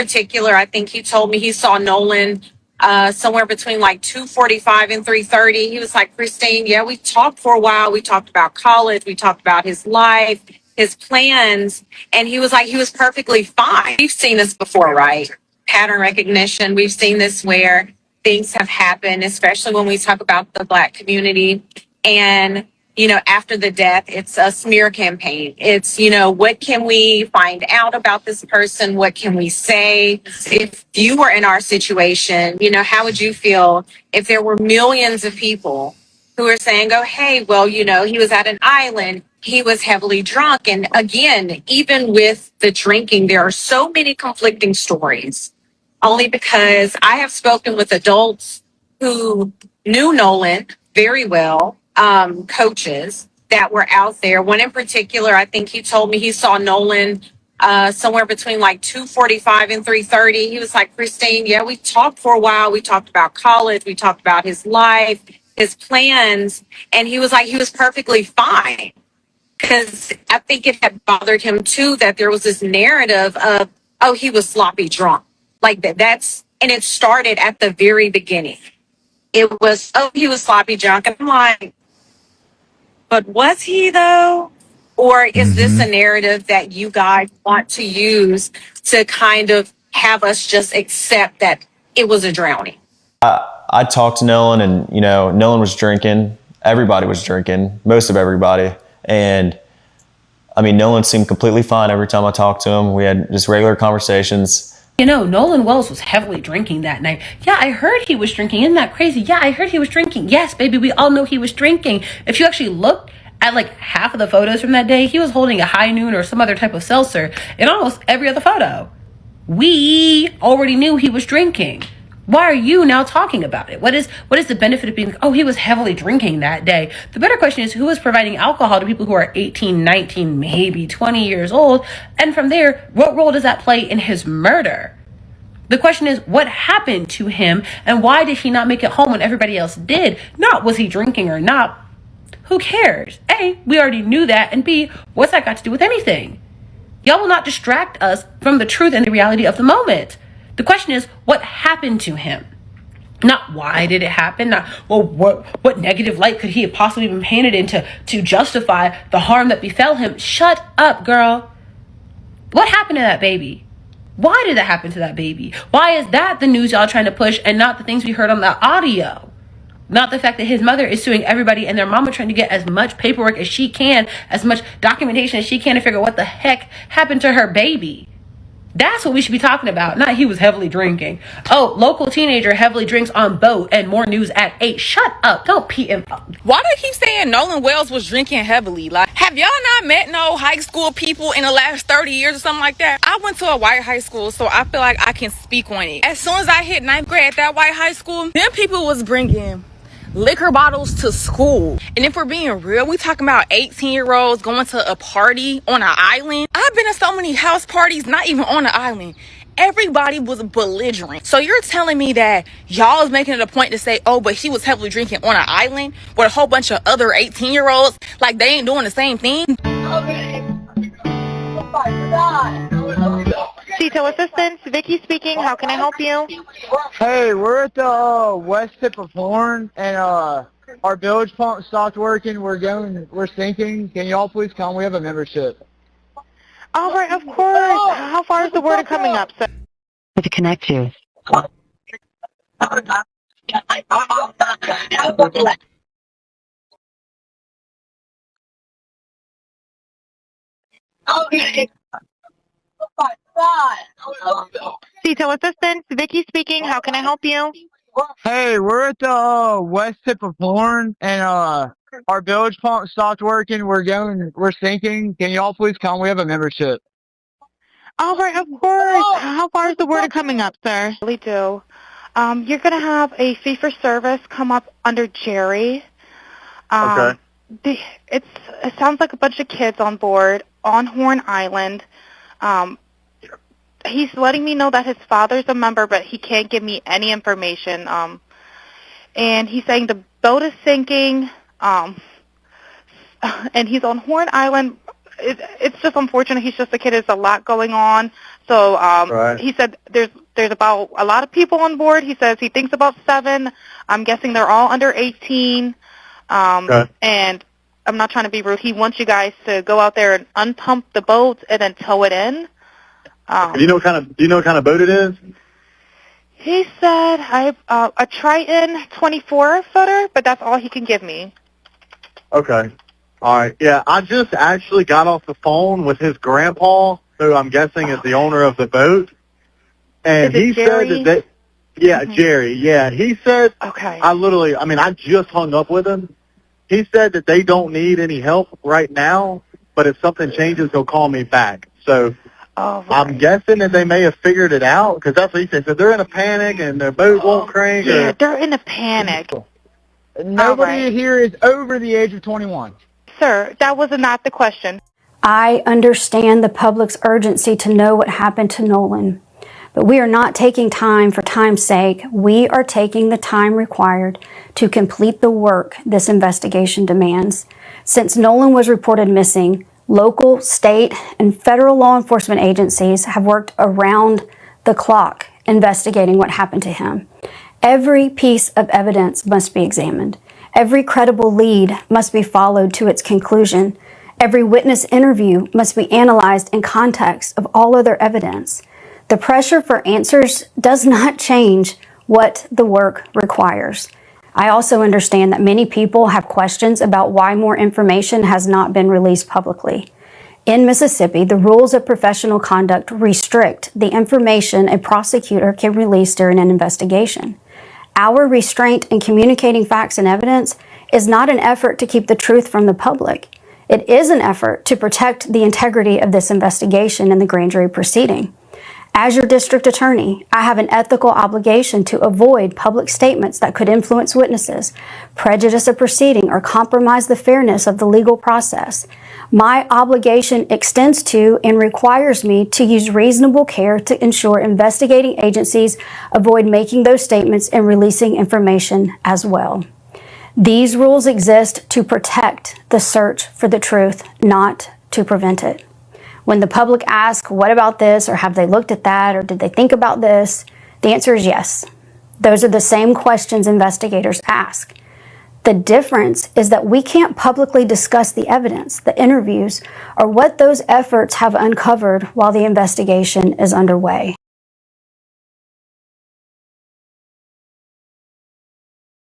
particular, I think he told me he saw Nolan somewhere between like 2:45 and 3:30. He was like, Christine, yeah, we talked for a while. We talked about college. We talked about his life, his plans. And he was like, he was perfectly fine. We've seen this before, right? Pattern recognition. We've seen this where things have happened, especially when we talk about the Black community. And after the death, it's a smear campaign. It's, what can we find out about this person? What can we say? If you were in our situation, how would you feel if there were millions of people who are saying, oh, hey, well, he was at an island. He was heavily drunk. And again, even with the drinking, there are so many conflicting stories, only because I have spoken with adults who knew Nolan very well, coaches that were out there. One in particular, I think he told me he saw Nolan somewhere between like 2:45 and 3:30. He was like, Christine, yeah, we talked for a while. We talked about college. We talked about his life, his plans. And he was like, he was perfectly fine. Because I think it had bothered him too that there was this narrative of, oh, he was sloppy drunk. Like and it started at the very beginning. It was, oh, he was sloppy drunk. And I'm like, but was he though? Or is this a narrative that you guys want to use to kind of have us just accept that it was a drowning? I talked to Nolan, and Nolan was drinking. Everybody was drinking, most of everybody. And I mean, Nolan seemed completely fine every time I talked to him. We had just regular conversations. Nolan Wells was heavily drinking that night. Yeah, I heard he was drinking. Isn't that crazy? Yeah, I heard he was drinking. Yes, baby, we all know he was drinking. If you actually look at like half of the photos from that day, he was holding a High Noon or some other type of seltzer in almost every other photo. We already knew he was drinking. Why are you now talking about it? What is the benefit of being, oh, he was heavily drinking that day? The better question is, who is providing alcohol to people who are 18, 19, maybe 20 years old? And from there, what role does that play in his murder? The question is, what happened to him and why did he not make it home when everybody else did? Not was he drinking or not. Who cares? A, we already knew that. And B, what's that got to do with anything? Y'all will not distract us from the truth and the reality of the moment. The question is, what happened to him? Not why did it happen? Not, well, what negative light could he have possibly been painted into to justify the harm that befell him? Shut up, girl. What happened to that baby? Why did that happen to that baby? Why is that the news y'all trying to push and not the things we heard on the audio? Not the fact that his mother is suing everybody and their mama trying to get as much paperwork as she can, as much documentation as she can to figure out what the heck happened to her baby. That's what we should be talking about, not he was heavily drinking. Oh, local teenager heavily drinks on boat and more news at 8. Shut up. Don't PM. Why do they keep saying Nolan Wells was drinking heavily? Like, have y'all not met no high school people in the last 30 years or something like that? I went to a white high school, so I feel like I can speak on it. As soon as I hit 9th grade at that white high school, then people was bringing liquor bottles to school. And if we're being real, we talking about 18-year-olds going to a party on an island. I've been to so many house parties, not even on an island. Everybody was belligerent. So you're telling me that y'all is making it a point to say, oh, but he was heavily drinking on an island with a whole bunch of other 18-year-olds, like they ain't doing the same thing? Okay. Oh my God. CETO Assistance, Vicky speaking. How can I help you? Hey, we're at the west tip of Horn, and our bilge pump stopped working. We're sinking. Can y'all please come? We have a membership. All right, of course. How far is the water coming up, sir? To connect you. Okay. CETO Assistance, Vicky speaking. How can I help you? Hey, we're at the west tip of Horn, and our bilge pump stopped working. We're sinking. Can y'all please come? We have a membership. All right, of course. How far is the water coming up, sir? We do. You're going to have a fee for service come up under Jerry. Okay. It sounds like a bunch of kids on board on Horn Island. He's letting me know that his father's a member, but he can't give me any information. And he's saying the boat is sinking, and he's on Horn Island. it's just unfortunate. He's just a kid. There's a lot going on. So he said there's about a lot of people on board. He says he thinks about 7. I'm guessing they're all under 18. And I'm not trying to be rude. He wants you guys to go out there and unpump the boat and then tow it in. Do you know what kind of boat it is? He said a Triton 24-footer, but that's all he can give me. Okay. All right. Yeah, I just actually got off the phone with his grandpa, who I'm guessing is the owner of the boat. And he said that Jerry. Yeah, he said, okay. I just hung up with him. He said that they don't need any help right now, but if something changes, he'll call me back. So I'm guessing that they may have figured it out, because that's what he said. So they're in a panic and their boat won't crank. Yeah, they're in a panic. Nobody here is over the age of 21. Sir, that was not the question. I understand the public's urgency to know what happened to Nolan, but we are not taking time for time's sake. We are taking the time required to complete the work this investigation demands. Since Nolan was reported missing, local, state, and federal law enforcement agencies have worked around the clock investigating what happened to him. Every piece of evidence must be examined. Every credible lead must be followed to its conclusion. Every witness interview must be analyzed in context of all other evidence. The pressure for answers does not change what the work requires. I also understand that many people have questions about why more information has not been released publicly. In Mississippi, the rules of professional conduct restrict the information a prosecutor can release during an investigation. Our restraint in communicating facts and evidence is not an effort to keep the truth from the public. It is an effort to protect the integrity of this investigation and the grand jury proceeding. As your district attorney, I have an ethical obligation to avoid public statements that could influence witnesses, prejudice a proceeding, or compromise the fairness of the legal process. My obligation extends to and requires me to use reasonable care to ensure investigating agencies avoid making those statements and releasing information as well. These rules exist to protect the search for the truth, not to prevent it. When the public asks, what about this, or have they looked at that, or did they think about this? The answer is yes. Those are the same questions investigators ask. The difference is that we can't publicly discuss the evidence, the interviews, or what those efforts have uncovered while the investigation is underway.